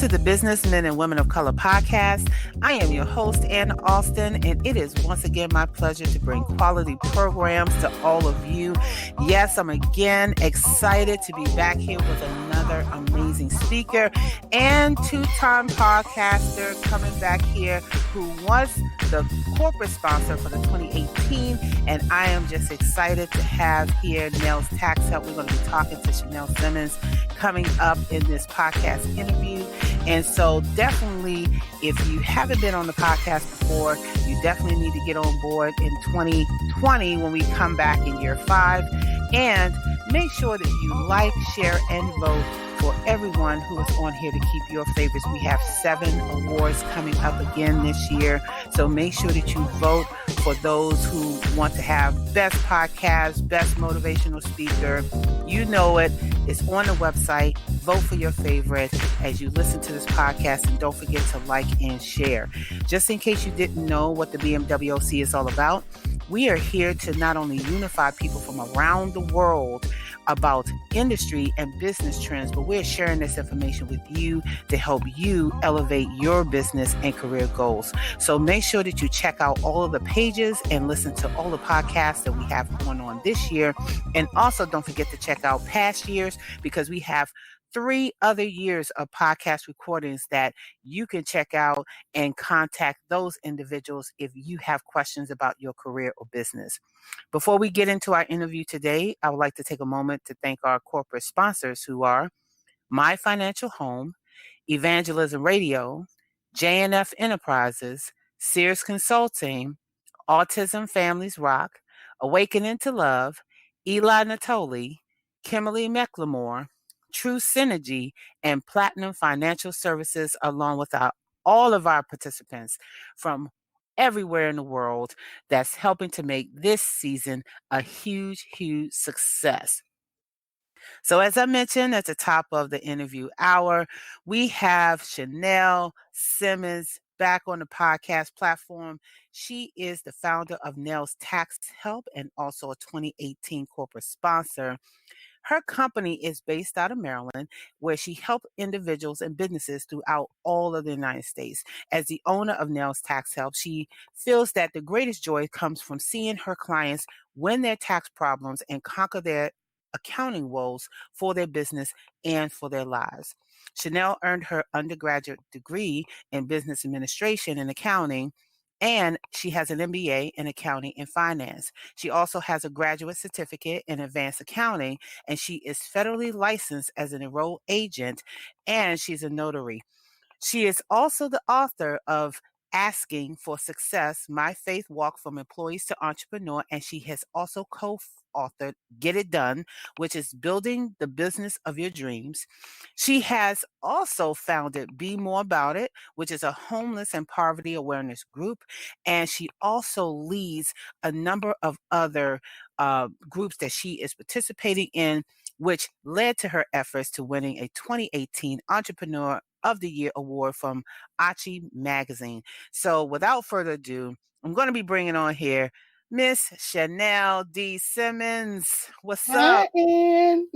to the Businessmen and Women of Color podcast. I am your host, Ann Alston, and it is once again my pleasure to bring quality programs to all of you. Yes, I'm again excited to be back here with another amazing speaker and two-time podcaster coming back here who was the corporate sponsor for the 2018, and I am just excited to have here Nell's Tax Help. We're going to be talking to Chanel Simmons coming up in this podcast interview. And so definitely, if you haven't been on the podcast before, you definitely need to get on board in 2020 when we come back in year 5. And make sure that you like, share, and vote for everyone who is on here to keep your favorites. We have 7 awards coming up again this year. So make sure that you vote for those who want to have best podcast, best motivational speaker. You know it. It's on the website. Vote for your favorite as you listen to this podcast, and don't forget to like and share. Just in case you didn't know what the BMWOC is all about, we are here to not only unify people from around the world about industry and business trends, but we're sharing this information with you to help you elevate your business and career goals. So make sure that you check out all of the pages and listen to all the podcasts that we have going on this year. And also don't forget to check out past years, because we have 3 other years of podcast recordings that you can check out and contact those individuals if you have questions about your career or business. Before we get into our interview today, I would like to take a moment to thank our corporate sponsors, who are My Financial Home, Evangelism Radio, J&F Enterprises, Sears Consulting, Autism Families Rock, Awakening to Love, Eli Natoli, Kimberly McLemore, True Synergy, and Platinum Financial Services, along with all of our participants from everywhere in the world that's helping to make this season a huge, huge success. So as I mentioned at the top of the interview hour, we have Chanel Simmons back on the podcast platform. She is the founder of Nell's Tax Help and also a 2018 corporate sponsor. Her company is based out of Maryland, where she helps individuals and businesses throughout all of the United States. As the owner of Nell's Tax Help, she feels that the greatest joy comes from seeing her clients win their tax problems and conquer their accounting woes for their business and for their lives. Chanel earned her undergraduate degree in business administration and accounting, and she has an MBA in accounting and finance. She also has a graduate certificate in advanced accounting, and she is federally licensed as an enrolled agent, and she's a notary. She is also the author of Asking for Success, My Faith Walk from Employees to Entrepreneur, and she has also co-authored Get It Done, which is building the business of your dreams. She has also founded Be More About It, which is a homeless and poverty awareness group, and she also leads a number of other groups that she is participating in, which led to her efforts to winning a 2018 Entrepreneur of the Year award from Achi Magazine. So without further ado, I'm going to be bringing on here Miss Chanel D. Simmons. What's Hi, up? Ann.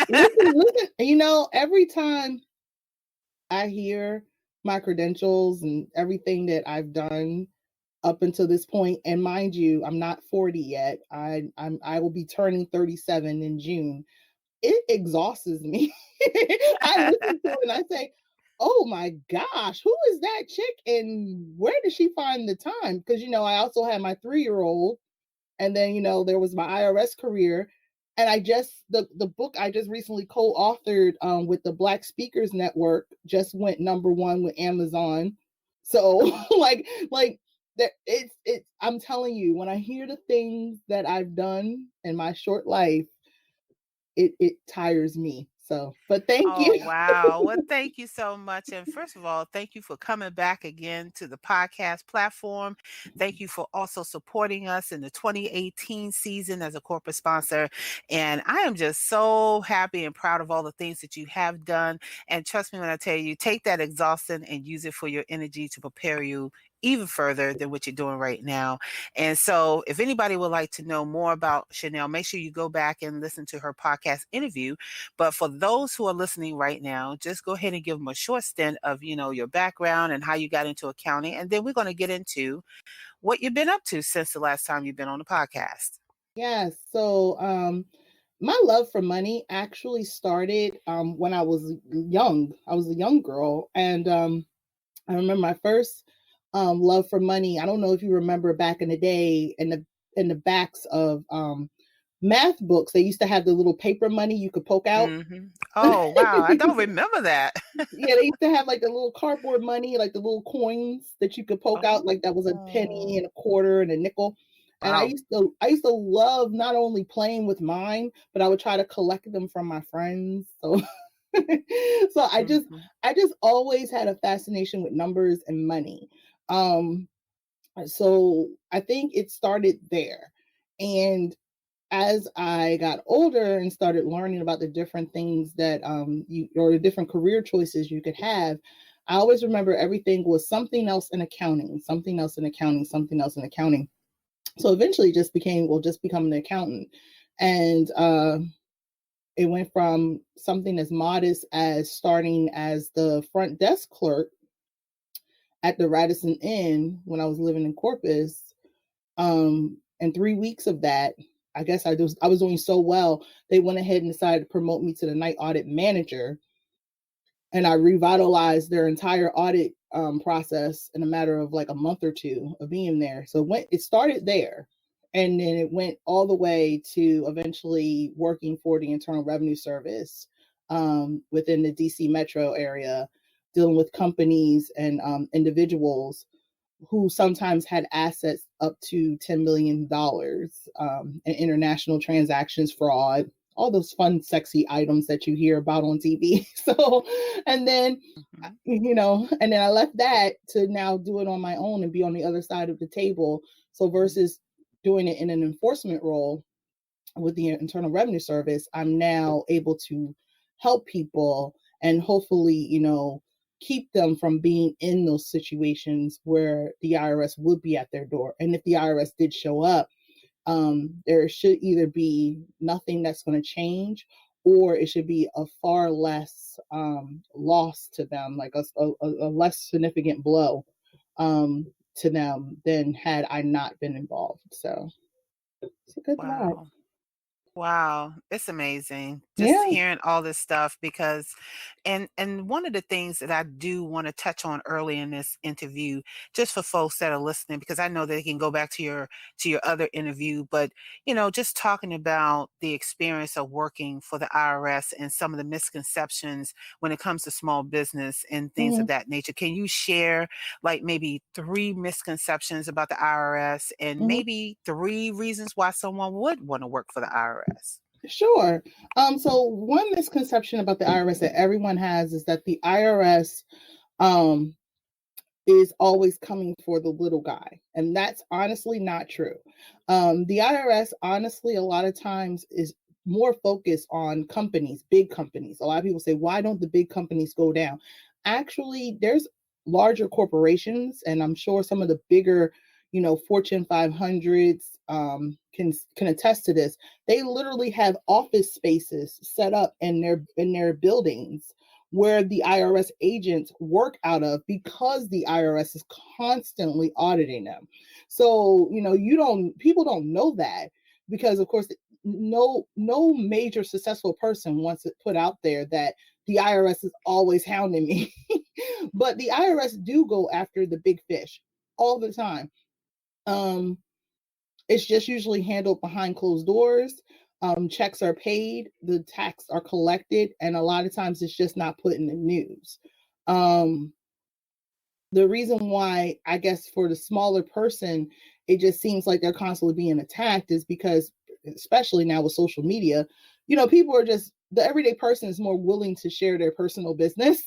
Listen, every time I hear my credentials and everything that I've done up until this point, and mind you, I'm not 40 yet. I will be turning 37 in June. It exhausts me. I listen to it and I say, oh my gosh, who is that chick and where did she find the time? Because, I also had my 3-year-old, and then, there was my IRS career. And the book I just recently co-authored with the Black Speakers Network just went #1 with Amazon. So like that I'm telling you, when I hear the things that I've done in my short life, it tires me. So, but thank you. Oh, wow. Well, thank you so much. And first of all, thank you for coming back again to the podcast platform. Thank you for also supporting us in the 2018 season as a corporate sponsor. And I am just so happy and proud of all the things that you have done. And trust me when I tell you, take that exhaustion and use it for your energy to prepare you even further than what you're doing right now. And so if anybody would like to know more about Chanel, make sure you go back and listen to her podcast interview. But for those who are listening right now, just go ahead and give them a short stint of, your background and how you got into accounting. And then we're going to get into what you've been up to since the last time you've been on the podcast. Yes. So, my love for money actually started when I was young. I was a young girl, and I remember my first love for money. I don't know if you remember back in the day, in the backs of math books, they used to have the little paper money you could poke out. Mm-hmm. Oh, wow. I don't remember that. Yeah, they used to have like the little cardboard money, like the little coins that you could poke out, like that was a penny Oh, and a quarter and a nickel. And I wow. used to I used to love not only playing with mine, but I would try to collect them from my friends. So so Mhm. I just always had a fascination with numbers and money. Um so I think it started there. And as I got older and started learning about the different things that you or the different career choices you could have, I always remember everything was something else in accounting, something else in accounting, something else in accounting. So eventually just become an accountant. And it went from something as modest as starting as the front desk clerk at the Radisson Inn when I was living in Corpus. And 3 weeks of that, I was doing so well, they went ahead and decided to promote me to the night audit manager, and I revitalized their entire audit process in a matter of like a month or two of being there. So it started there, and then it went all the way to eventually working for the Internal Revenue Service within the DC metro area, dealing with companies and individuals who sometimes had assets up to $10 million in international transactions, fraud, all those fun, sexy items that you hear about on TV. So, and then, Mhm. and then I left that to now do it on my own and be on the other side of the table. So, versus doing it in an enforcement role with the Internal Revenue Service, I'm now able to help people and hopefully, keep them from being in those situations where the IRS would be at their door. And if the IRS did show up, there should either be nothing that's going to change, or it should be a far less loss to them, like a less significant blow to them than had I not been involved. So it's a good thought. Wow. Wow, it's amazing just Yeah. hearing all this stuff because and one of the things that I do want to touch on early in this interview, just for folks that are listening, because I know they can go back to your other interview, but just talking about the experience of working for the IRS and some of the misconceptions when it comes to small business and things Mm-hmm. of that nature. Can you share like maybe three misconceptions about the IRS and Mm-hmm. maybe three reasons why someone would want to work for the IRS? Sure. So one misconception about the IRS that everyone has is that the IRS um, is always coming for the little guy. And that's honestly not true. The IRS, honestly, a lot of times is more focused on companies, big companies. A lot of people say, why don't the big companies go down? Actually, there's larger corporations, and I'm sure some of the bigger, Fortune 500s can attest to this. They literally have office spaces set up in their buildings where the IRS agents work out of because the IRS is constantly auditing them. So, people don't know that because of course no major successful person wants it put out there that the IRS is always hounding me. But the IRS do go after the big fish all the time. Um it's just usually handled behind closed doors. Checks are paid, the tax are collected, and a lot of times it's just not put in the news. Um, the reason why, I guess, for the smaller person, it just seems like they're constantly being attacked is because, especially now with social media, people are just the everyday person is more willing to share their personal business.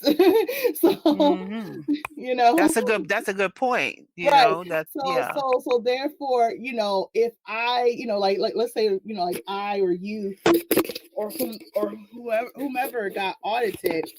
So, Hmm. you know, That's a good point. right. That So yeah. so so therefore, if I, like let's say, like I or you or whoever whomever got audited,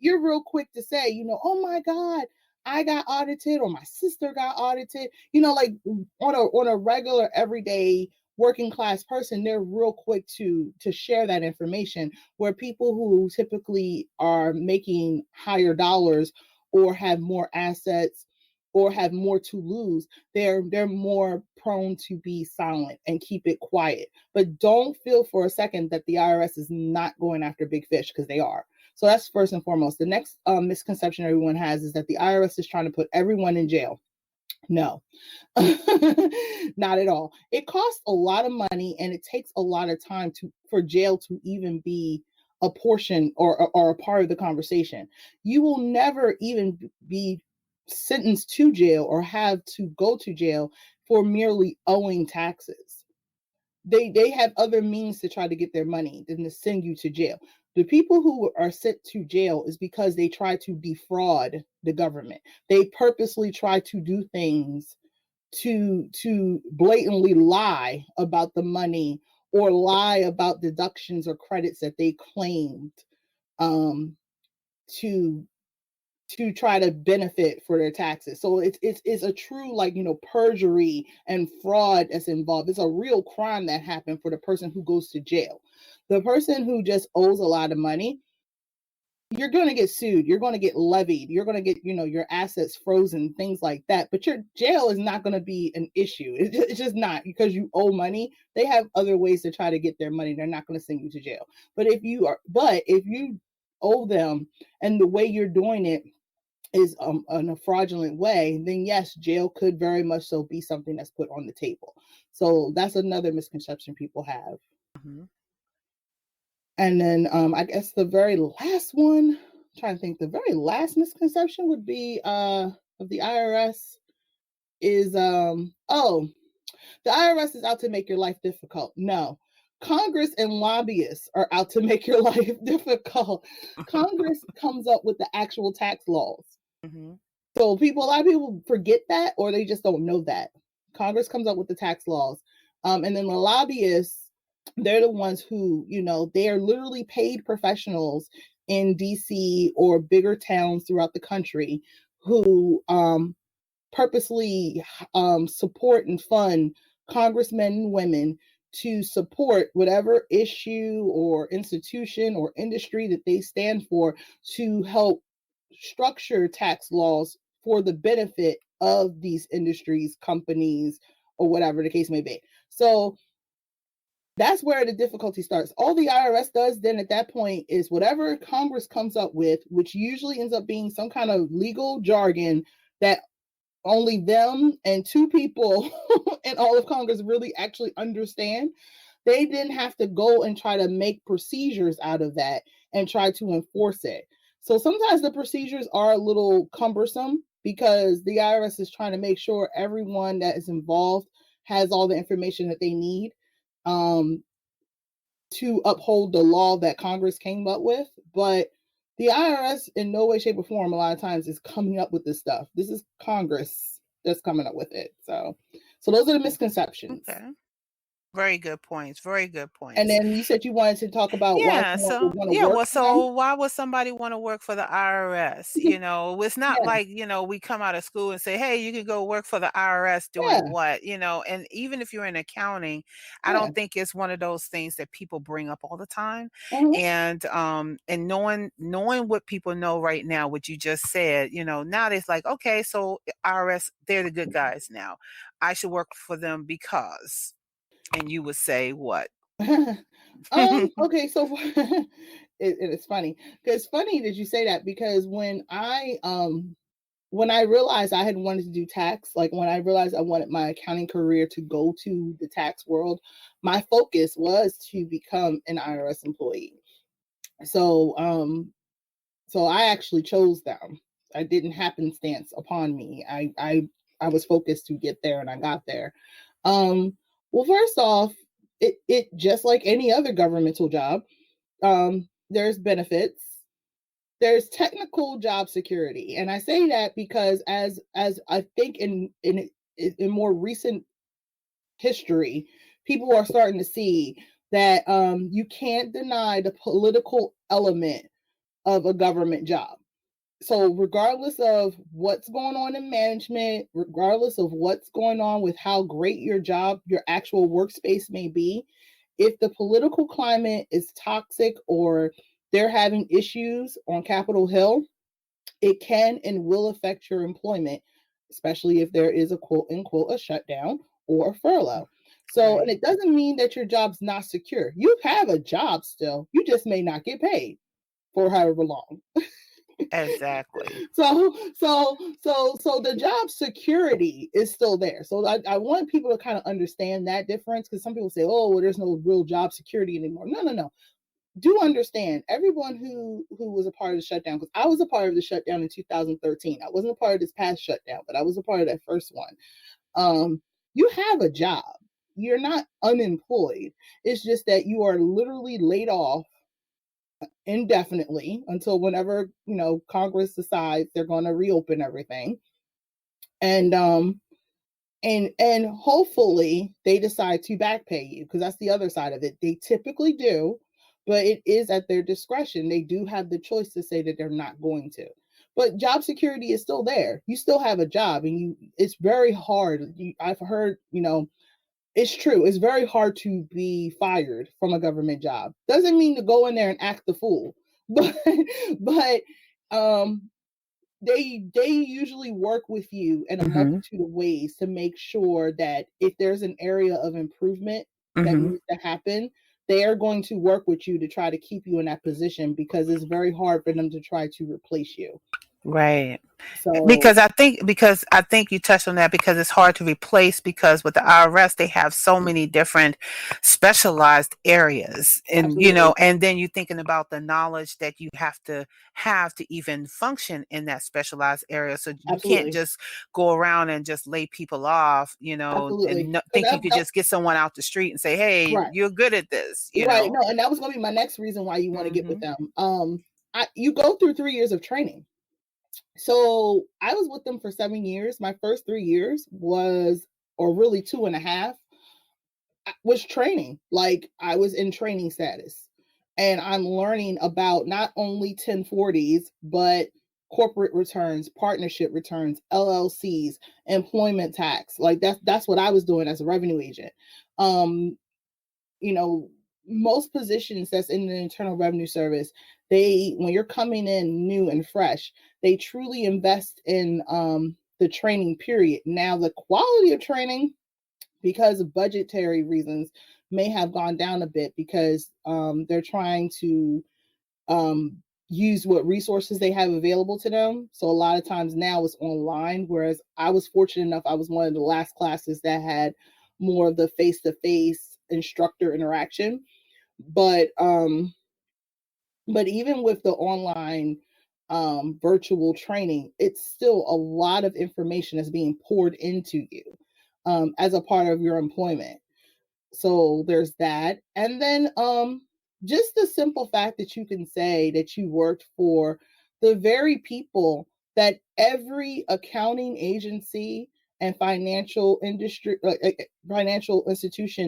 you're real quick to say, oh my God, I got audited or my sister got audited, you know, like on a regular everyday working class person, they're real quick to share that information, where people who typically are making higher dollars or have more assets or have more to lose, they're more prone to be silent and keep it quiet. But don't feel for a second that the IRS is not going after big fish, because they are. So that's first and foremost. The next misconception everyone has is that the IRS is trying to put everyone in jail. No, not at all. It costs a lot of money, and it takes a lot of time for jail to even be a portion or a part of the conversation. You will never even be sentenced to jail or have to go to jail for merely owing taxes. They have other means to try to get their money than to send you to jail. The people who are sent to jail is because they try to defraud the government. They purposely try to do things to blatantly lie about the money or lie about deductions or credits that they claimed um, to try to benefit for their taxes. So it's a true, like, you know, perjury and fraud that's involved. It's a real crime that happened for the person who goes to jail. The person who just owes a lot of money, you're going to get sued, you're going to get levied, you're going to get, you know, your assets frozen, things like that. But your jail is not going to be an issue. It's just not, because you owe money. They have other ways to try to get their money. They're not going to send you to jail. But if you owe them, and the way you're doing it is in a fraudulent way, then yes, jail could very much so be something that's put on the table. So that's another misconception people have. Mm-hmm. And then I guess the very last one, I'm trying to think, the very last misconception would be of the IRS is the IRS is out to make your life difficult. No. Congress and lobbyists are out to make your life difficult. Congress comes up with the actual tax laws. Mm-hmm. So a lot of people forget that, or they just don't know that. Congress comes up with the tax laws. And then the lobbyists, they're the ones who, you know, they are literally paid professionals in DC or bigger towns throughout the country who purposely support and fund congressmen and women to support whatever issue or institution or industry that they stand for, to help structure tax laws for the benefit of these industries, companies, or whatever the case may be. So that's where the difficulty starts. All the IRS does then at that point is whatever Congress comes up with, which usually ends up being some kind of legal jargon that only them and two people in all of Congress really actually understand. They didn't have to go and try to make procedures out of that and try to enforce it. So sometimes the procedures are a little cumbersome, because the IRS is trying to make sure everyone that is involved has all the information that they need to uphold the law that Congress came up with. But the IRS, in no way, shape, or form, a lot of times is coming up with this stuff. This is Congress that's coming up with it. So those are the misconceptions. Okay. Very good points. Very good points. And then you said you wanted to talk about why someone would want to work for them. So why would somebody want to work for the IRS? You know, it's not Yeah, like, you know, we come out of school and say, hey, you can go work for the IRS doing yeah, what, you know, and even if you're in accounting, I yeah. don't think it's one of those things that people bring up all the time. Mhm. And knowing what people know right now, what you just said, you know, now it's like, okay, so IRS, they're the good guys now. I should work for them because, and you would say what? Okay, so it's funny. It's funny that you say that, because when I realized I had wanted to do tax, like when I realized I wanted my accounting career to go to the tax world, my focus was to become an IRS employee. So so I actually chose them. I didn't happenstance upon me. I was focused to get there, and I got there. Well, first off, it just like any other governmental job, there's benefits, there's technical job security, and I say that because as I think in more recent history, people are starting to see that you can't deny the political element of a government job. So regardless of what's going on in management, regardless of what's going on with how great your job, your actual workspace may be, if the political climate is toxic or they're having issues on Capitol Hill, it can and will affect your employment, especially if there is a quote unquote a shutdown or a furlough. So, and Right. it doesn't mean that your job's not secure. You have a job still, you just may not get paid for however long. Exactly. So the job security is still there. So I want people to kind of understand that difference, because some people say, oh, well, there's no real job security anymore. No. Do understand, everyone who was a part of the shutdown, because I was a part of the shutdown in 2013. I wasn't a part of this past shutdown, but I was a part of that first one. You have a job. You're not unemployed. It's just that you are literally laid off indefinitely until whenever, Congress decides they're going to reopen everything. And hopefully they decide to back pay you, because that's the other side of it. They typically do, but it is at their discretion. They do have the choice to say that they're not going to. But job security is still there. You still have a job, and it's very hard. I've heard, it's true. It's very hard to be fired from a government job. Doesn't mean to go in there and act the fool, but but um they usually work with you in a multitude of ways to make sure that if there's an area of improvement that needs to happen, they are going to work with you to try to keep you in that position, because it's very hard for them to try to replace you. Right. So Because I think you touched on that, because it's hard to replace, because with the IRS they have so many different specialized areas, and absolutely, and then you're thinking about the knowledge that you have to even function in that specialized area. So you can't absolutely, just go around and just lay people off, absolutely. and So think you could just get someone out the street and say, "Hey, right, you're good at this." right. No, and that was going to be my next reason why you want to get with Mhm. them. You go through 3 years of training. So I was with them for 7 years. My first 3 years was, or really two and a half, was training. Like, I was in training status, and I'm learning about not only 1040s, but corporate returns, partnership returns, LLCs, employment tax. Like, that's what I was doing as a revenue agent. Um, you know, most positions that's in the Internal Revenue Service, when you're coming in new and fresh, they truly invest in the training period. Now, the quality of training, because of budgetary reasons, may have gone down a bit, because they're trying to um, use what resources they have available to them. So a lot of times now it's online, whereas I was fortunate enough, I was one of the last classes that had more of the face-to-face instructor interaction. But even with the online virtual training, it's still a lot of information that's being poured into you as a part of your employment. So there's that. And then just the simple fact that you can say that you worked for the very people that every accounting agency and financial institution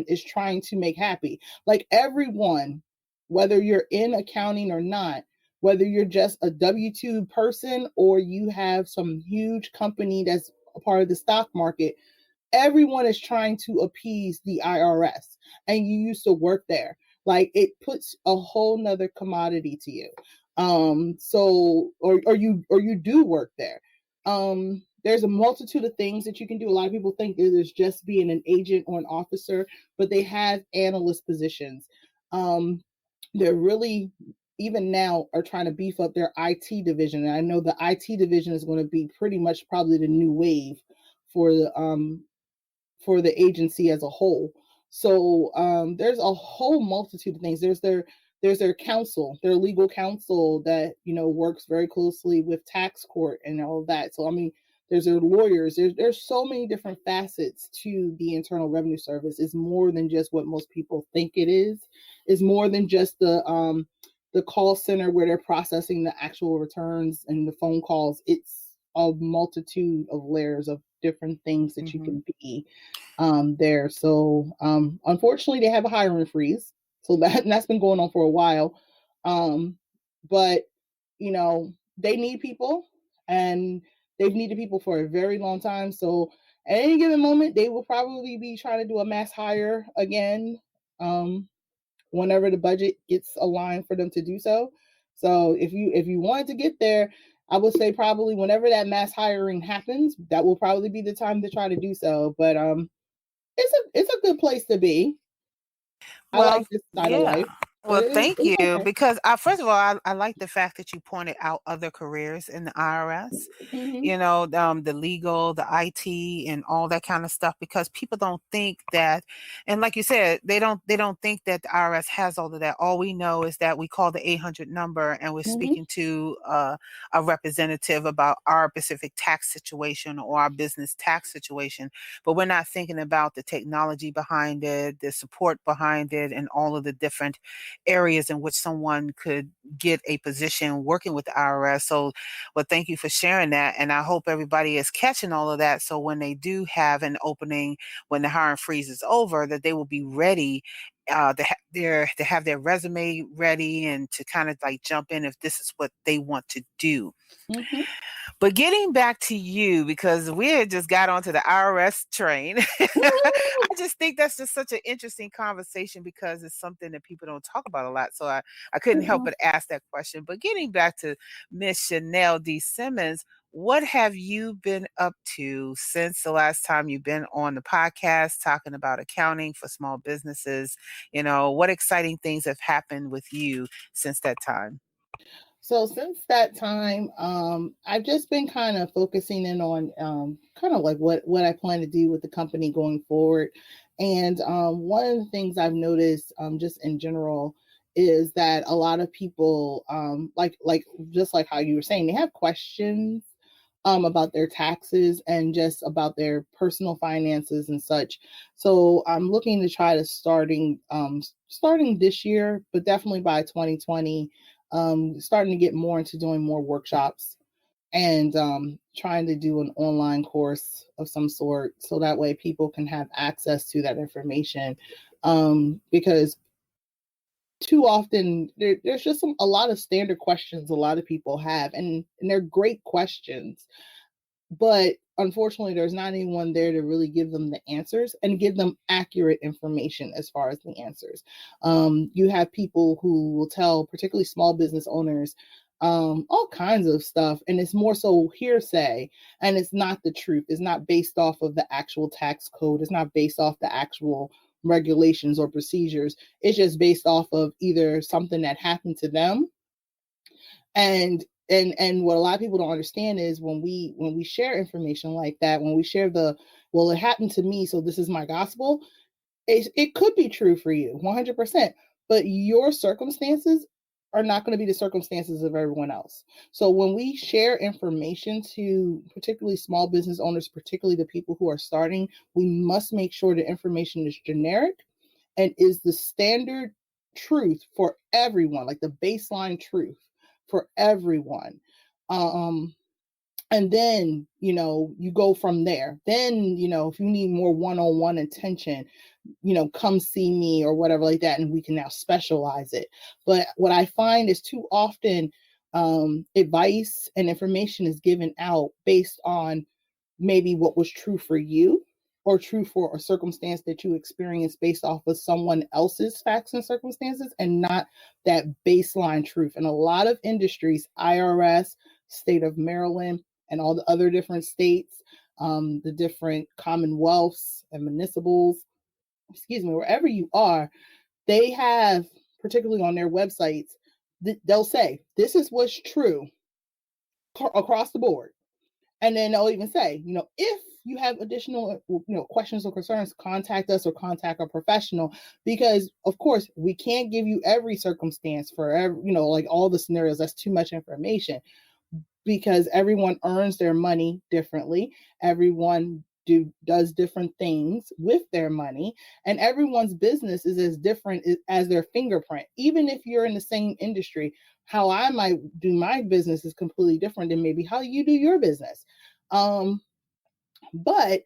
is trying to make happy. Like, everyone, whether you're in accounting or not, whether you're just a W-2 person or you have some huge company that's a part of the stock market, everyone is trying to appease the IRS, and you used to work there. Like, it puts a whole nother commodity to you. So, or you do work there. There's a multitude of things that you can do. A lot of people think that there's just being an agent or an officer, but they have analyst positions. They're really, even now, are trying to beef up their IT division. And I know the IT division is going to be pretty much probably the new wave for the agency as a whole. So there's a whole multitude of things. There's their counsel, their legal counsel that works very closely with tax court and all of that. So I mean, there's their lawyers. There's so many different facets to the Internal Revenue Service. It's more than just what most people think it is. It's more than just the call center where they're processing the actual returns and the phone calls. It's a multitude of layers of different things that you can be there. So unfortunately, they have a hiring freeze. So that's been going on for a while. But they need people, and they've needed people for a very long time. So at any given moment, they will probably be trying to do a mass hire again, whenever the budget gets aligned for them to do so. So if you wanted to get there, I would say probably whenever that mass hiring happens, that will probably be the time to try to do so. But it's a good place to be. I Well, like this side of yeah. life, but Well, thank it's you okay. because first of all, I like the fact that you pointed out other careers in the IRS. Mm-hmm. You know, the legal, the IT, and all that kind of stuff. Because people don't think that, and like you said, they don't think that the IRS has all of that. All we know is that we call the 800 number and we're Mm-hmm. speaking to a representative about our specific tax situation or our business tax situation, but we're not thinking about the technology behind it, the support behind it, and all of the different areas in which someone could get a position working with the IRS. So, well, thank you for sharing that. And I hope everybody is catching all of that. So when they do have an opening, when the hiring freeze is over, that they will be ready to have their resume ready and to kind of like jump in if this is what they want to do. Mm-hmm. But getting back to you, because we had just got onto the IRS train, I just think that's just such an interesting conversation because it's something that people don't talk about a lot. So I couldn't help but ask that question. But getting back to Miss Chanel D. Simmons, what have you been up to since the last time you've been on the podcast talking about accounting for small businesses? You know, what exciting things have happened with you since that time? So since that time, I've just been kind of focusing in on kind of like what I plan to do with the company going forward. And one of the things I've noticed, just in general, is that a lot of people, like just like how you were saying, they have questions about their taxes and just about their personal finances and such. So I'm looking to try to starting this year, but definitely by 2020, starting to get more into doing more workshops and trying to do an online course of some sort so that way people can have access to that information. Because too often there's just a lot of standard questions a lot of people have, and they're great questions, but unfortunately there's not anyone there to really give them the answers and give them accurate information as far as the answers. You have people who will tell particularly small business owners all kinds of stuff, and it's more so hearsay, and it's not the truth. It's not based off of the actual tax code. It's not based off the actual regulations or procedures. It's just based off of either something that happened to them, and what a lot of people don't understand is when we share information like that, when we share well, it happened to me, so this is my gospel. It could be true for you 100%, but your circumstances are not going to be the circumstances of everyone else. So when we share information to particularly small business owners, particularly the people who are starting, we must make sure the information is generic and is the standard truth for everyone, like the baseline truth for everyone. Um, and then, you go from there. Then, if you need more one-on-one attention, come see me or whatever like that, and we can now specialize it. But what I find is too often advice and information is given out based on maybe what was true for you or true for a circumstance that you experienced based off of someone else's facts and circumstances, and not that baseline truth. In a lot of industries, IRS, state of Maryland, and all the other different states, the different commonwealths and municipals, excuse me, wherever you are, they have, particularly on their websites, they'll say, this is what's true across the board. And then they'll even say, if you have additional, questions or concerns, contact us or contact a professional, because of course we can't give you every circumstance for every, like all the scenarios. That's too much information, because everyone earns their money differently. Everyone does different things with their money, and everyone's business is as different as their fingerprint. Even if you're in the same industry, how I might do my business is completely different than maybe how you do your business. But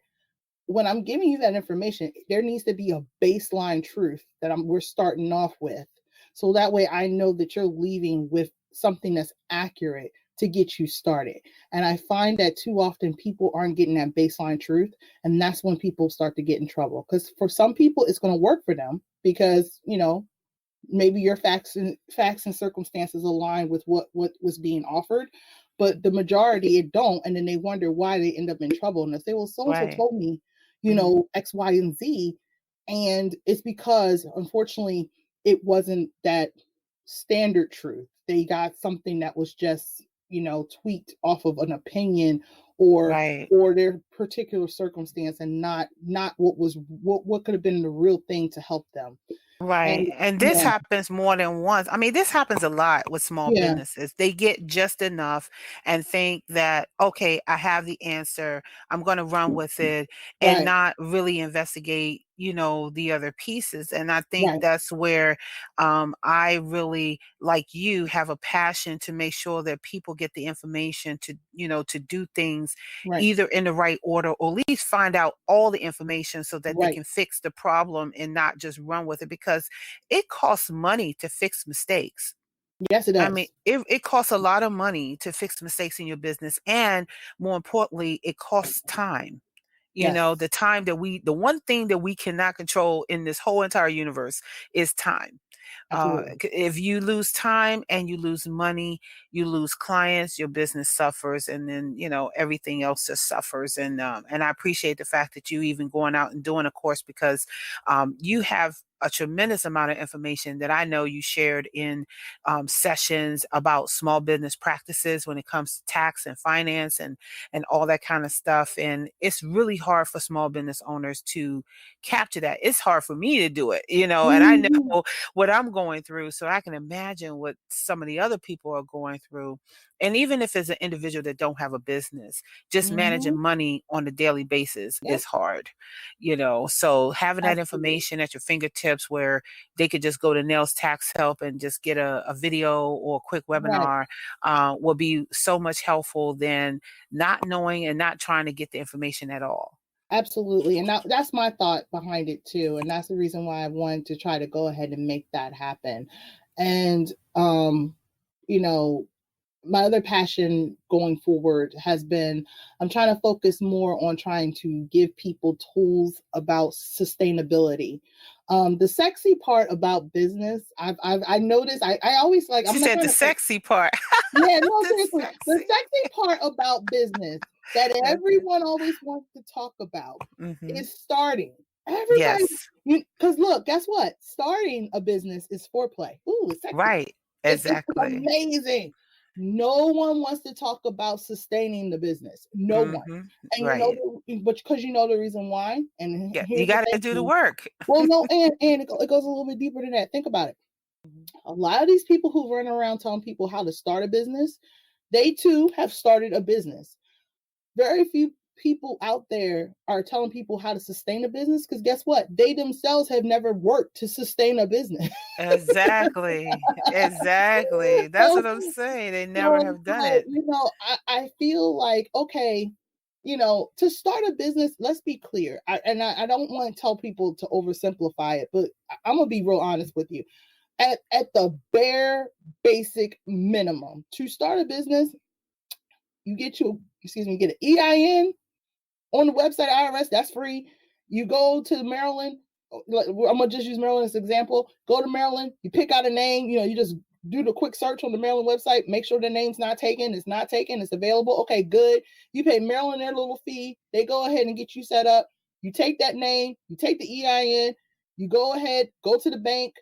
when I'm giving you that information, there needs to be a baseline truth that we're starting off with. So that way I know that you're leaving with something that's accurate to get you started. And I find that too often people aren't getting that baseline truth. And that's when people start to get in trouble. Because for some people, it's going to work for them because, maybe your facts and circumstances align with what was being offered, but the majority it don't, and then they wonder why they end up in trouble. And they say, well, so and so Right. told me, X, Y, and Z, and it's because unfortunately it wasn't that standard truth. They got something that was just tweaked off of an opinion or Right. their particular circumstance, and not what could have been the real thing to help them. And Right. And this yeah, happens more than once. I mean, this happens a lot with small yeah, businesses. They get just enough and think that, okay, I have the answer. I'm going to run with it and right, not really investigate, the other pieces. And I think right, that's where I really, like you, have a passion to make sure that people get the information to, to do things right, either in the right order or at least find out all the information so that they right. can fix the problem and not just run with it, because it costs money to fix mistakes. Yes, it I mean, does. it costs a lot of money to fix mistakes in your business. And more importantly, it costs time. Yes, The one thing that we cannot control in this whole entire universe is time. absolutely. If you lose time and you lose money, you lose clients, your business suffers, and then everything else just suffers. And I appreciate the fact that you even going out and doing a course, because you have a tremendous amount of information that I know you shared in sessions about small business practices when it comes to tax and finance and all that kind of stuff. And it's really hard for small business owners to capture that. It's hard for me to do it, and I Mhm. know what I'm going through. So I can imagine what some of the other people are going through. And even if it's an individual that don't have a business, just managing Mhm. money on a daily basis Yep, is hard, So having that absolutely. information at your fingertips where they could just go to Nails Tax Help and just get a video or a quick Right, webinar will be so much helpful than not knowing and not trying to get the information at all. absolutely. And that's my thought behind it too. And that's the reason why I wanted to try to go ahead and make that happen. And you know, my other passion going forward has been I'm trying to focus more on trying to give people tools about sustainability. The sexy part about business, I noticed I always like She I'm not said trying the to say, sexy part. yeah, no, The seriously. The sexy. sexy part about business that Okay. everyone always wants to talk about Hmm. is starting. Everybody, Yes. because look, guess what? Starting a business is foreplay. Ooh, it's sexy. Right. It's Exactly. amazing. No one wants to talk about sustaining the business. No one. Hmm. And Right. but because you know the reason why. And Yeah. You here's the got to do the thing. work. Well, no, and it goes a little bit deeper than that. Think about it. A lot of these people who run around telling people how to start a business, they too have started a business. Very few people out there are telling people how to sustain a business because guess what? They themselves have never worked to sustain a business. Exactly. Exactly. That's so, what I'm saying. They never so, have done so, it. I feel like, okay, to start a business, let's be clear. I don't want to tell people to oversimplify it, but I'm going to be real honest with you. At the bare basic minimum to start a business, you get an EIN on the website IRS. That's free. You go to Maryland. I'm gonna just use Maryland as an example. Go to Maryland. You pick out a name. You just do the quick search on the Maryland website. Make sure the name's not taken. It's not taken. It's available. Okay, good. You pay Maryland their little fee. They go ahead and get you set up. You take that name. You take the EIN. You go ahead. Go to the bank.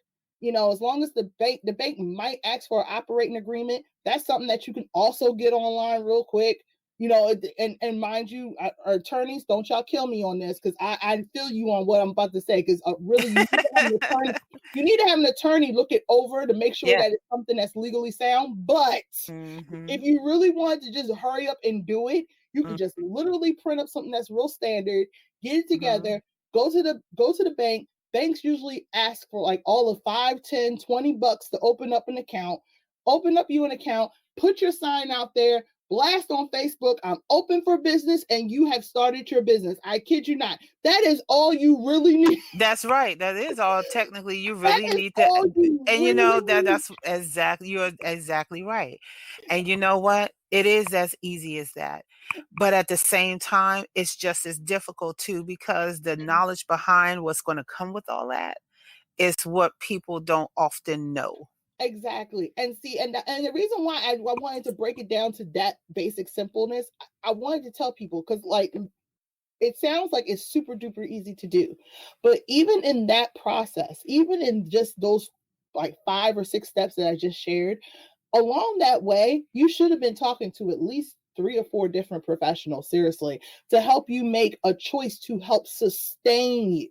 As long as the bank might ask for an operating agreement. That's something that you can also get online real quick. And mind you, our attorneys, don't y'all kill me on this because I feel you on what I'm about to say because really you need to have an attorney. You need to have an attorney look it over to make sure Yeah. that it's something that's legally sound. But if Hmm. you really wanted to just hurry up and do it, you can just literally print up something that's real standard, get it Hmm. together, go to the bank. Banks usually ask for like all of 5, 10, $20 to open up an account, open up you an account, put your sign out there, blast on Facebook, I'm open for business, and you have started your business. I kid you not. That is all you really need. That's right. That is all technically you That really is need to, all you and you really know need. that's exactly, you're exactly right. And you know what? It is as easy as that. But at the same time, it's just as difficult too, because the knowledge behind what's going to come with all that is what people don't often know. Exactly. And see, and the reason why I wanted to break it down to that basic simpleness, I wanted to tell people, because like it sounds like it's super duper easy to do. But even in that process, even in just those like 5 or 6 steps that I just shared, along that way, you should have been talking to at least 3 or 4 different professionals, seriously, to help you make a choice to help sustain you.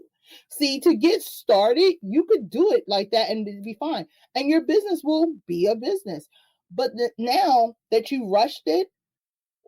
See, to get started, you could do it like that and it'd be fine. And your business will be a business. But now that you rushed it,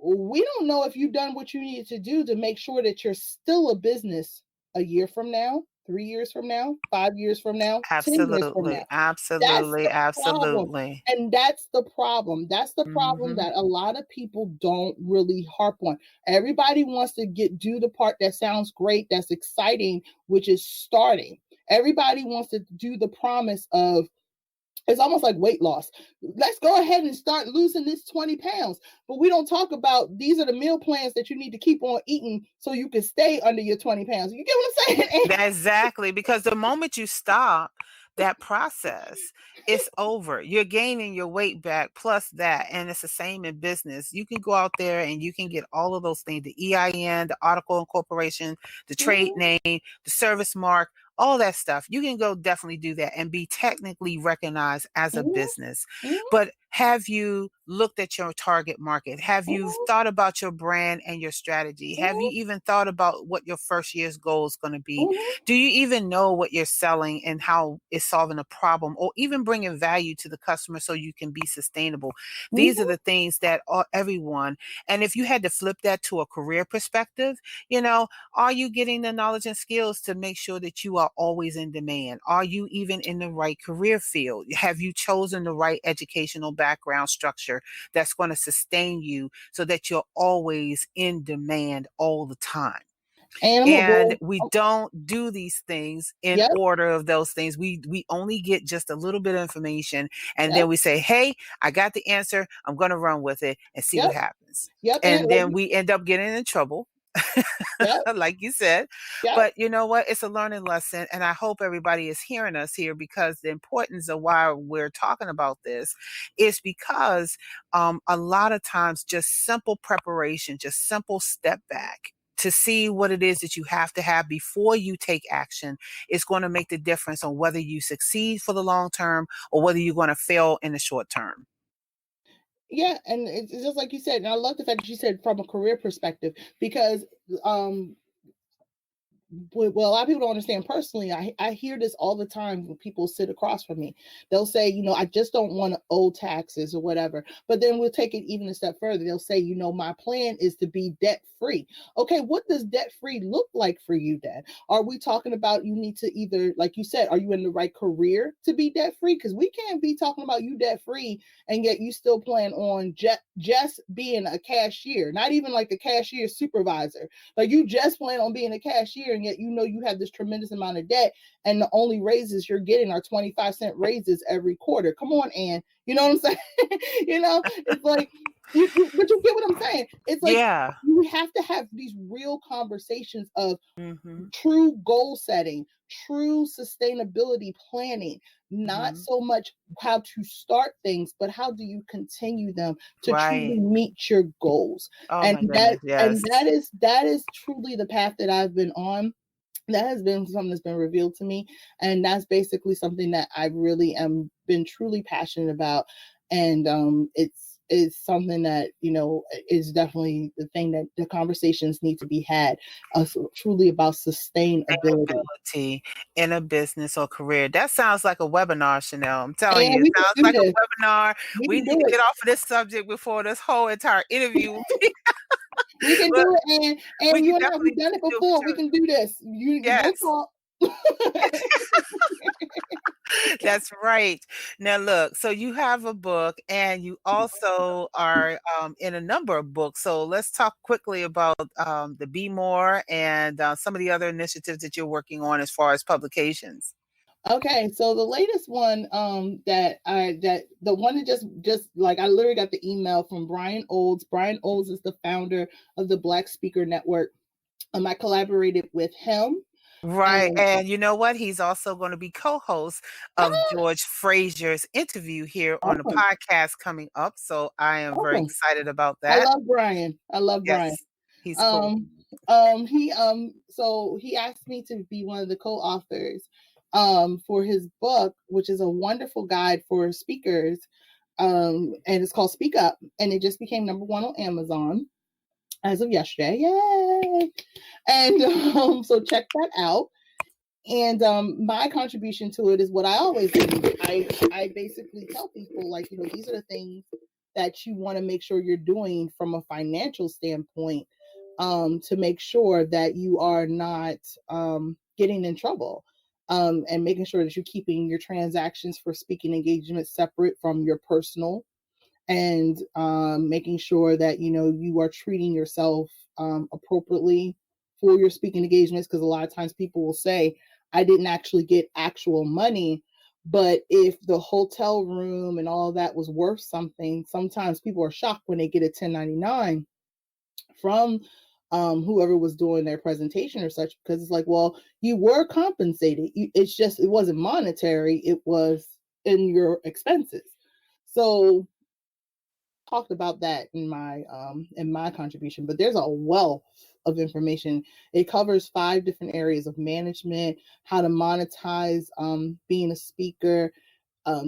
we don't know if you've done what you needed to do to make sure that you're still a business a year from now, 3 years from now, 5 years from now, 10 years from now. Absolutely. That's Absolutely. the problem. Absolutely. And that's the problem. That's the problem Hmm. that a lot of people don't really harp on. Everybody wants to do the part that sounds great, that's exciting, which is starting. Everybody wants to do the promise of, it's almost like weight loss. Let's go ahead and start losing this 20 pounds. But we don't talk about these are the meal plans that you need to keep on eating so you can stay under your 20 pounds. You get what I'm saying? Exactly, because the moment you stop that process, it's over. You're gaining your weight back plus that. And it's the same in business. You can go out there and you can get all of those things, the EIN, the article incorporation, the trade name, the service mark, all that stuff. You can go definitely do that and be technically recognized as a business. But have you looked at your target market? Have you thought about your brand and your strategy? Have you even thought about what your first year's goal is going to be? Do you even know what you're selling and how it's solving a problem, or even bringing value to the customer so you can be sustainable? These are the things that everyone, and if you had to flip that to a career perspective, are you getting the knowledge and skills to make sure that you are always in demand? Are you even in the right career field? Have you chosen the right educational background structure that's going to sustain you so that you're always in demand all the time? And we don't do these things in order of those things. We only get just a little bit of information, and then we say, hey, I got the answer. I'm going to run with it and see what happens. And then we end up getting in trouble. Like you said. But you know what? It's a learning lesson. And I hope everybody is hearing us here, because the importance of why we're talking about this is because a lot of times just simple preparation, just simple step back to see what it is that you have to have before you take action is going to make the difference on whether you succeed for the long term or whether you're going to fail in the short term. Yeah, and it's just like you said, and I love the fact that you said from a career perspective, because well, a lot of people don't understand personally. I hear this all the time when people sit across from me. They'll say, I just don't want to owe taxes or whatever. But then we'll take it even a step further. They'll say, my plan is to be debt free. Okay, what does debt free look like for you then? Are we talking about you need to either, like you said, are you in the right career to be debt free? Because we can't be talking about you debt free and yet you still plan on just being a cashier, not even like a cashier supervisor. Like you just plan on being a cashier, and yet you have this tremendous amount of debt, and the only raises you're getting are 25-cent raises every quarter. Come on, Ann. You know what I'm saying? It's like, but you get what I'm saying. It's like, you have to have these real conversations of true goal setting, true sustainability planning, not so much how to start things, but how do you continue them to truly meet your goals. Oh And my goodness, yes. that is truly the path that I've been on. That has been something that's been revealed to me, and that's basically something that I really am been truly passionate about. And it's something that is definitely the thing that the conversations need to be had, truly about sustainability in a business or career. That sounds like a webinar, Chanel. I'm telling you, we it sounds like a webinar. We need to get off of this subject before this whole entire interview. We can do it, and you and I, we've done it before. We can do this. You don't talk. That's right. Now look, so you have a book and you also are in a number of books. So let's talk quickly about the Be More and some of the other initiatives that you're working on as far as publications. Okay, so the latest one that the one that just like I literally got the email from Brian Olds. Brian Olds is the founder of the Black Speaker Network. I collaborated with him. Right. And And you know what? He's also going to be co-host of ah, George Frazier's interview here on the awesome, podcast coming up. So I am very awesome. excited about I that. love Brian. I love Brian. Yes, he's cool. Um, so he asked me to be one of the co-authors for his book, which is a wonderful guide for speakers. And it's called Speak Up, and it just became #1 on Amazon as of yesterday. Yay! And so check that out. And my contribution to it is what I always do. I basically tell people, like, these are the things that you want to make sure you're doing from a financial standpoint, to make sure that you are not getting in trouble, and making sure that you're keeping your transactions for speaking engagements separate from your personal, and making sure that you are treating yourself appropriately for your speaking engagements, because a lot of times people will say, I didn't actually get actual money, but if the hotel room and all that was worth something, sometimes people are shocked when they get a 1099 from whoever was doing their presentation or such, because it's like, well, you were compensated. It's just, it wasn't monetary, it was in your expenses. So talked about that in my contribution, but there's a wealth of information. It covers 5 different areas of management, how to monetize being a speaker,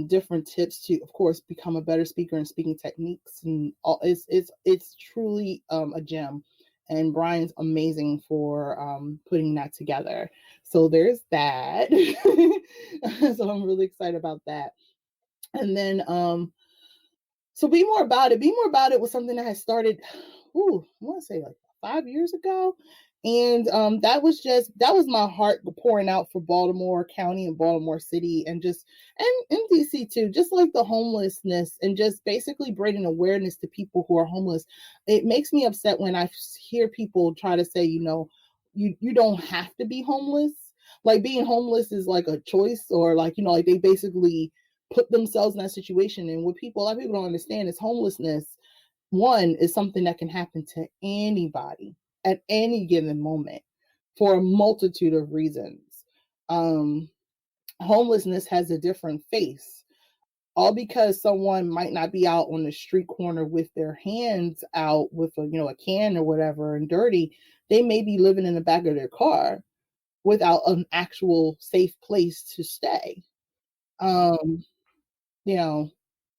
different tips to, of course, become a better speaker, and speaking techniques, and all. It's truly a gem, and Brian's amazing for putting that together. So there's that. So I'm really excited about that. And then so Be More About It. Be More About It was something that had started, I want to say like 5 years ago. And that was my heart pouring out for Baltimore County and Baltimore City, and just, and in DC too, just like the homelessness, and just basically bringing awareness to people who are homeless. It makes me upset when I hear people try to say, you don't have to be homeless. Like, being homeless is like a choice, or like, like they basically put themselves in that situation. And what a lot of people don't understand is homelessness, one, is something that can happen to anybody at any given moment for a multitude of reasons. Um, Homelessness has a different face. All because someone might not be out on the street corner with their hands out with a can or whatever and dirty. They may be living in the back of their car without an actual safe place to stay. Um, you know,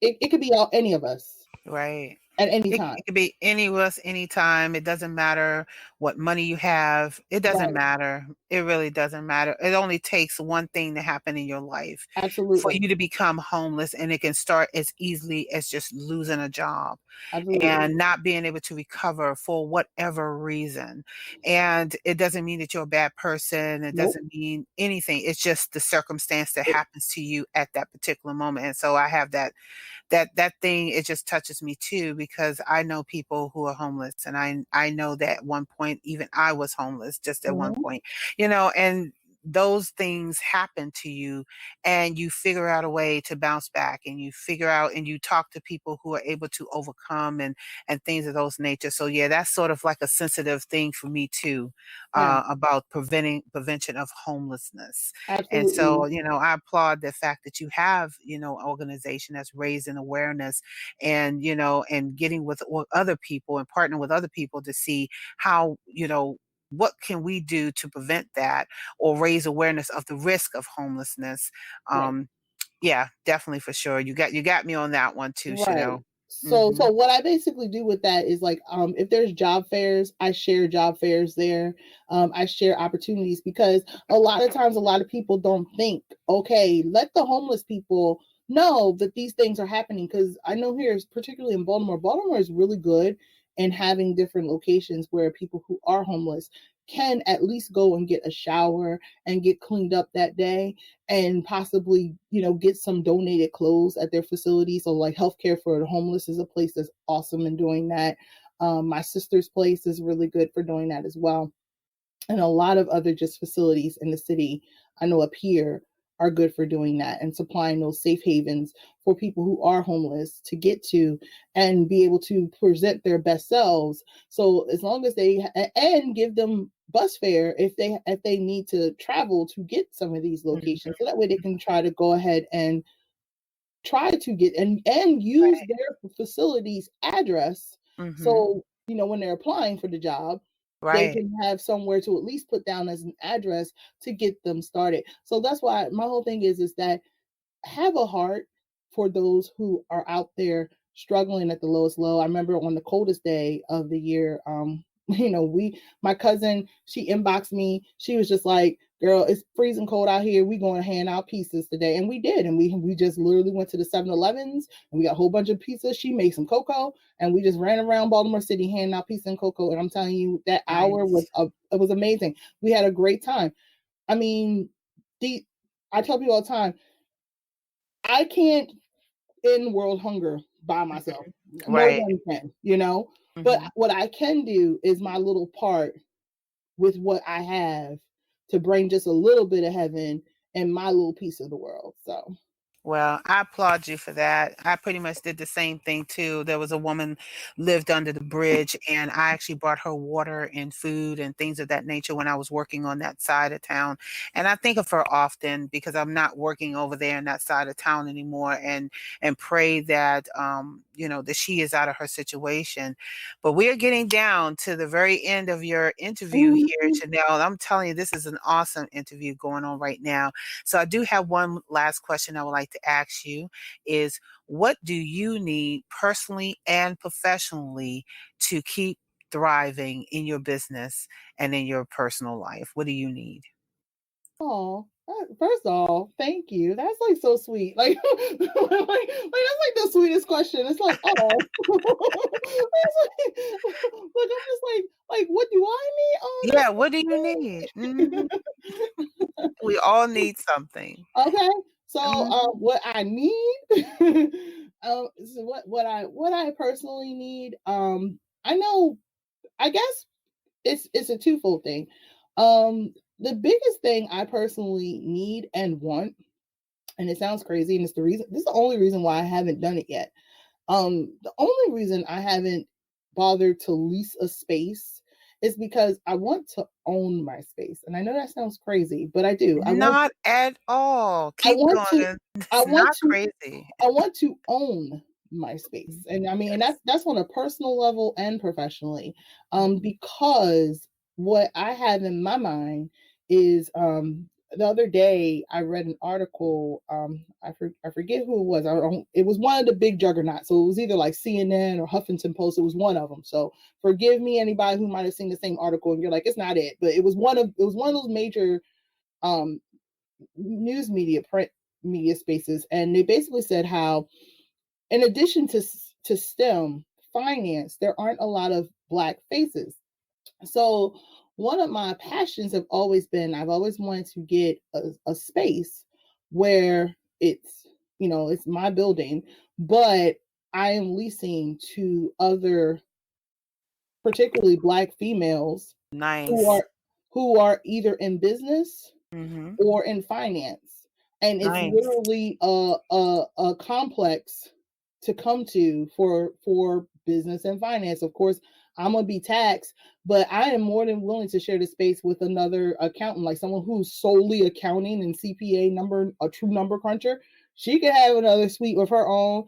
it could be any of us Right. at any time. It could be any of us, anytime. It doesn't matter what money you have. It doesn't Right. matter. It really doesn't matter. It only takes one thing to happen in your life for Absolutely. you to become homeless, and it can start as easily as just losing a job Absolutely. and not being able to recover for whatever reason. And it doesn't mean that you're a bad person. It Nope. doesn't mean anything. It's just the circumstance that happens to you at that particular moment. And so I have that thing, it just touches me too, because I know people who are homeless, and I know that at one point even I was homeless, just at one Mhm. point, and those things happen to you, and you figure out a way to bounce back, and you figure out and you talk to people who are able to overcome, and things of those nature. So yeah, that's sort of like a sensitive thing for me too, Yeah, about prevention of homelessness. And so, absolutely. I applaud the fact that you have, an organization that's raising awareness, and getting with other people and partnering with other people to see how, what can we do to prevent that or raise awareness of the risk of homelessness. Right. Um, yeah, definitely for sure. You got me on that one too, Right. Chanel. So Hmm. what I basically do with that is, like, if there's job fairs, I share job fairs there. I share opportunities, because a lot of times a lot of people don't think, okay, let the homeless people know that these things are happening, because I know here, particularly in Baltimore, Baltimore is really good in having different locations where people who are homeless can at least go and get a shower and get cleaned up that day, and possibly, get some donated clothes at their facility. So like healthcare for the homeless is a place that's awesome in doing that. My sister's place is really good for doing that as well. And a lot of other just facilities in the city, I know up here, are good for doing that and supplying those safe havens for people who are homeless to get to and be able to present their best selves. So as long as they, and give them bus fare if they need to travel to get some of these locations, so that way they can try to go ahead and try to get and use Right. their facility's address. So when they're applying for the job, they Right. can have somewhere to at least put down as an address to get them started. So that's why my whole thing is that have a heart for those who are out there struggling at the lowest low. I remember on the coldest day of the year, my cousin, she inboxed me. She was just like, "Girl, it's freezing cold out here. We going to hand out pizzas today." And we did. And we just literally went to the 7-Elevens and we got a whole bunch of pizzas. She made some cocoa and we just ran around Baltimore City handing out pizza and cocoa. And I'm telling you, that hour Nice. it was amazing. We had a great time. I mean, I tell people all the time, I can't end world hunger by myself. No Right. one can, But what I can do is my little part with what I have to bring just a little bit of heaven in my little piece of the world. So Well, I applaud you for that. I pretty much did the same thing too. There was a woman lived under the bridge, and I actually brought her water and food and things of that nature when I was working on that side of town. And I think of her often because I'm not working over there in that side of town anymore, and pray that that she is out of her situation. But we are getting down to the very end of your interview here, Chanel. I'm telling you, this is an awesome interview going on right now. So I do have one last question I would like to ask you is what do you need personally and professionally to keep thriving in your business and in your personal life? What do you need? oh, first of all, thank you. That's like so sweet. Like, like that's like the sweetest question. It's like, oh, it's like I'm just like, what do I need? Oh, Yeah, what do you need? We all need something. okay. So, Mhm. what I need, so what I personally need, I know, I guess it's a twofold thing. The biggest thing I personally need and want, and it sounds crazy, and it's the reason. This is the only reason why I haven't done it yet. The only reason I haven't bothered to lease a space is because I want to own my space, and I know that sounds crazy, but I do. Not at all. I Keep want to. going. I It's want not to. crazy. I want to own my space. And I mean, and Yes. that's on a personal level and professionally. Mhm. Because what I have in my mind is the other day I read an article, I forget who it was. It was one of the big juggernauts. So it was either like CNN or Huffington Post. It was one of them. So forgive me anybody who might have seen the same article and you're like, it's not it, but it was one of those major um news media, print media spaces, and they basically said how, in addition to STEM finance, there aren't a lot of Black faces. So one of my passions have always been, I've always wanted to get a space where it's my building, but I am leasing to other, particularly Black females who Nice. are either in business Mhm. or in finance. And it's Nice. literally a complex to come to for business and finance. Of course, I'm gonna be taxed, but I am more than willing to share the space with another accountant, like someone who's solely accounting and CPA number, a true number cruncher. She could have another suite of her own.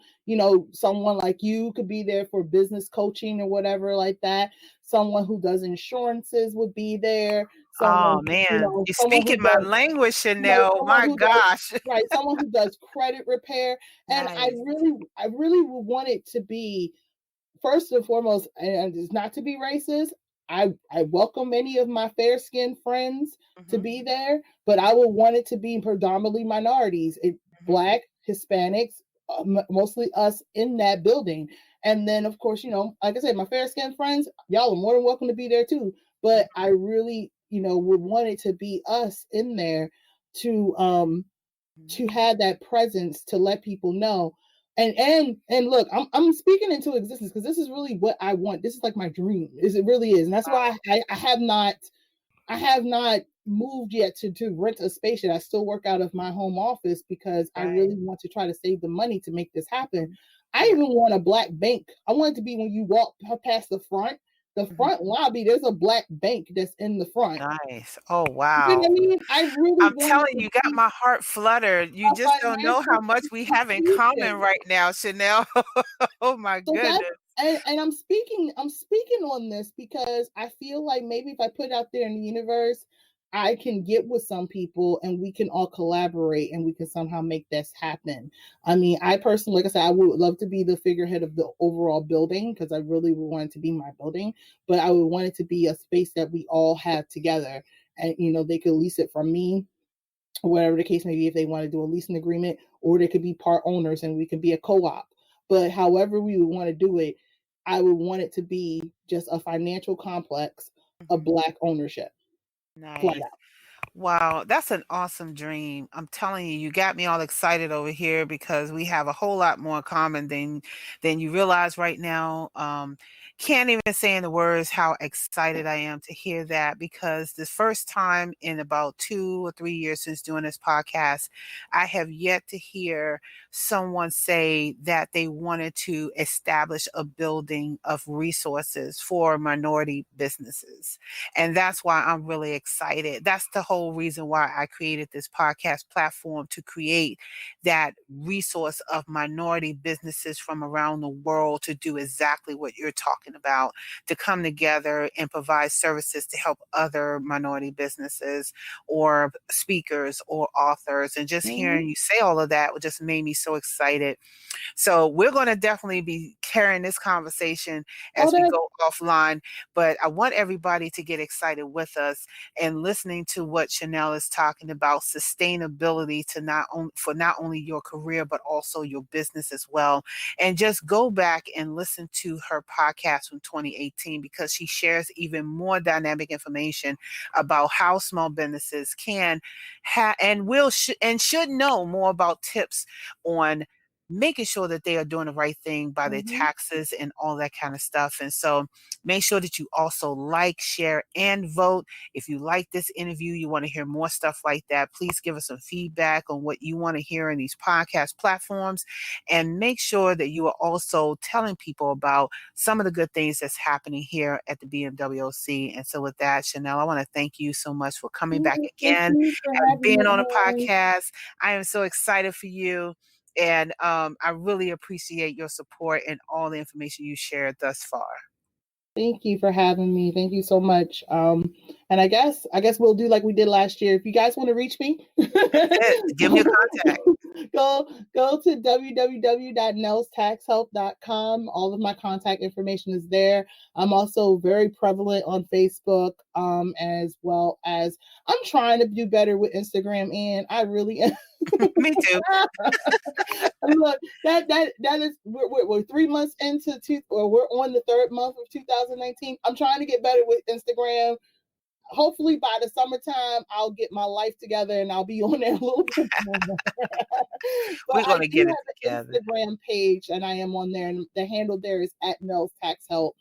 Someone like you could be there for business coaching or whatever like that. Someone who does insurances would be there. Oh Someone, man, you're someone speaking who my does, language, Chanel. someone My who does, gosh. right, someone who does credit repair. And Nice. I really would want it to be, first and foremost, and it's not to be racist. I welcome any of my fair skinned friends to Mhm. be there, but I would want it to be predominantly minorities, Mhm. Black, Hispanics, mostly us in that building. And then, of course, like I said, my fair skinned friends, y'all are more than welcome to be there too. but I really, would want it to be us in there to have that presence to let people know. And look, I'm speaking into existence because this is really what I want. This is like my dream. It really is. And that's why I have not moved yet to rent a space yet. I still work out of my home office because I really want to try to save the money to make this happen. I even want a black bank. I want it to be when you walk past the front lobby, there's a black bank that's in the front. Nice. Oh, wow. You know what I mean? I really I'm want telling you, got my heart fluttered. You just don't know how much we have in common right now, Chanel. Oh my goodness. And I'm speaking on this because I feel like maybe if I put it out there in the universe, I can get with some people and we can all collaborate and we can somehow make this happen. I mean, I personally, like I said, I would love to be the figurehead of the overall building because I really would want it to be my building, but I would want it to be a space that we all have together. And, they could lease it from me, or whatever the case may be, if they want to do a leasing agreement, or they could be part owners and we can be a co-op. But however we would want to do it, I would want it to be just a financial complex of Black ownership. Nice. Wow, that's an awesome dream. I'm telling you, you got me all excited over here because we have a whole lot more in common than you realize right now. Can't even say in the words how excited I am to hear that because this first time in about 2 or 3 years since doing this podcast, I have yet to hear someone say that they wanted to establish a building of resources for minority businesses. And that's why I'm really excited. That's the whole reason why I created this podcast platform, to create that resource of minority businesses from around the world to do exactly what you're talking about, to come together and provide services to help other minority businesses or speakers or authors. And just hearing you say all of that just made me so excited. So we're going to definitely be carrying this conversation as we go offline, but I want everybody to get excited with us and listening to what Chanel is talking about, sustainability for not only your career, but also your business as well. And just go back and listen to her podcast from 2018 because she shares even more dynamic information about how small businesses can and should know more about tips on making sure that they are doing the right thing by their taxes and all that kind of stuff. And so make sure that you also like, share, and vote. If you like this interview, you want to hear more stuff like that, please give us some feedback on what you want to hear in these podcast platforms. And make sure that you are also telling people about some of the good things that's happening here at the BMWOC. And so with that, Chanel, I want to thank you so much for coming back again and being on a podcast. I am so excited for you. And I really appreciate your support and all the information you shared thus far. Thank you for having me. Thank you so much. And I guess we'll do like we did last year. If you guys want to reach me, give me a contact. Go to www.nelstaxhelp.com. All of my contact information is there. I'm also very prevalent on Facebook, as well as I'm trying to do better with Instagram, and I really am. Me too. Look, that is we're 3 months into we're on the third month of 2019. I'm trying to get better with Instagram. Hopefully by the summertime, I'll get my life together and I'll be on there a little bit more. We're going to get it together. Instagram page, and I am on there, and the handle there is @NelsTaxHelp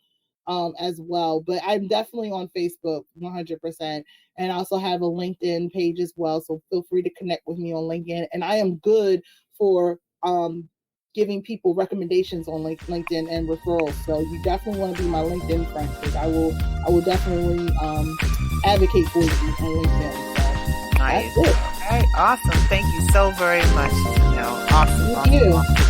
as well. But I'm definitely on Facebook 100%. And I also have a LinkedIn page as well. So feel free to connect with me on LinkedIn. And I am good for giving people recommendations on LinkedIn and referrals. So you definitely want to be my LinkedIn friend, because I will definitely advocate for you on LinkedIn. So nice. That's it. Okay, awesome. Thank you so very much, Chanel. Awesome. Thank you. Awesome.